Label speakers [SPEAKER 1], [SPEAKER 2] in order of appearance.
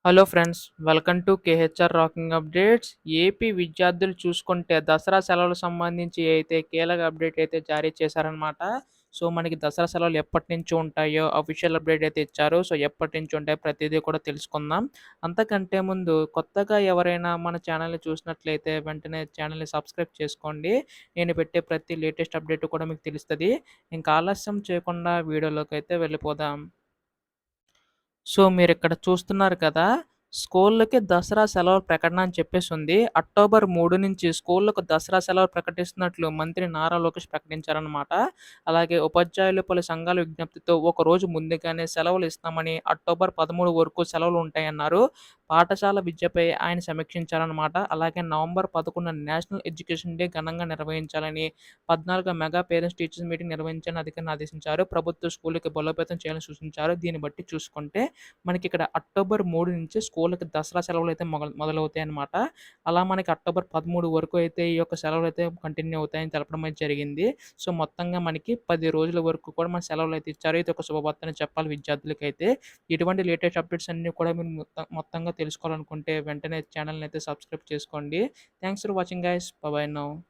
[SPEAKER 1] Hello friends, welcome to KHR rocking updates. AP విద్యార్థులు చూసుకుంటే దసరా సెలవులకు సంబంధించి అయితే కీలక అప్డేట్ అయితే జారీ చేశారనమాట. సో, మనకి దసరా సెలవులు ఎప్పటినుంచి ఉంటాయో అఫీషియల్ అప్డేట్ అయితే ఇచ్చారు. సో, ఎప్పటినుంచి ఉంటాయో ప్రతిదీ కూడా తెలుసుకుందాం. అంతకంటే ముందు కొత్తగా ఎవరైనా మన ఛానల్‌ని చూసినట్లయితే వెంటనే ఛానల్‌ని సబ్స్క్రైబ్ చేసుకోండి. నేను పెట్టే ప్రతి లేటెస్ట్ అప్డేట్ కూడా మీకు తెలుస్తది. ఇంకా ఆలస్యం చేయకుండా వీడియోలోకైతే వెళ్ళిపోదాం. సో, మీరిక్కడ చూస్తున్నారు కదా! స్కూళ్ళకి దసరా సెలవుల ప్రకటన అని చెప్పేసుంది. అక్టోబర్ 3 నుంచి స్కూళ్ళకు దసరా సెలవులు ప్రకటిస్తున్నట్లు మంత్రి నారా లోకేష్ ప్రకటించారనమాట. అలాగే ఉపాధ్యాయులు పలు సంఘాల విజ్ఞప్తితో ఒకరోజు ముందుగానే సెలవులు ఇస్తామని, అక్టోబర్ 13 వరకు సెలవులు ఉంటాయన్నారు. పాఠశాల విద్యపై ఆయన సమీక్షించారనమాట. అలాగే నవంబర్ 11 నేషనల్ ఎడ్యుకేషన్ డే ఘనంగా నిర్వహించాలని, 14 మెగా పేరెంట్స్ టీచర్స్ మీటింగ్ నిర్వహించాలని అధికారులను ఆదేశించారు. ప్రభుత్వ స్కూళ్ళకి బలోపేతం చేయాలని సూచించారు. దీన్ని బట్టి చూసుకుంటే మనకిక్కడ అక్టోబర్ 3 నుంచి స్కూళ్ళకి దసరా సెలవులైతే మొదలవుతాయన్నమాట. అలా మనకి అక్టోబర్ 13 వరకు అయితే ఈ యొక్క సెలవులైతే కంటిన్యూ అవుతాయని తెలపడం అయితే జరిగింది. సో, మొత్తంగా మనకి 10 రోజుల వరకు కూడా మన సెలవులైతే ఇచ్చారు. ఇది ఒక శుభవార్తనే చెప్పాలి విద్యార్థులకైతే. ఇటువంటి లేటెస్ట్ అప్డేట్స్ అన్నీ కూడా మీరు మొత్తంగా తెలుసుకోవాలనుకుంటే వెంటనే ఛానల్‌ని అయితే సబ్స్క్రైబ్ చేసుకోండి. Thanks for watching guys. By by now.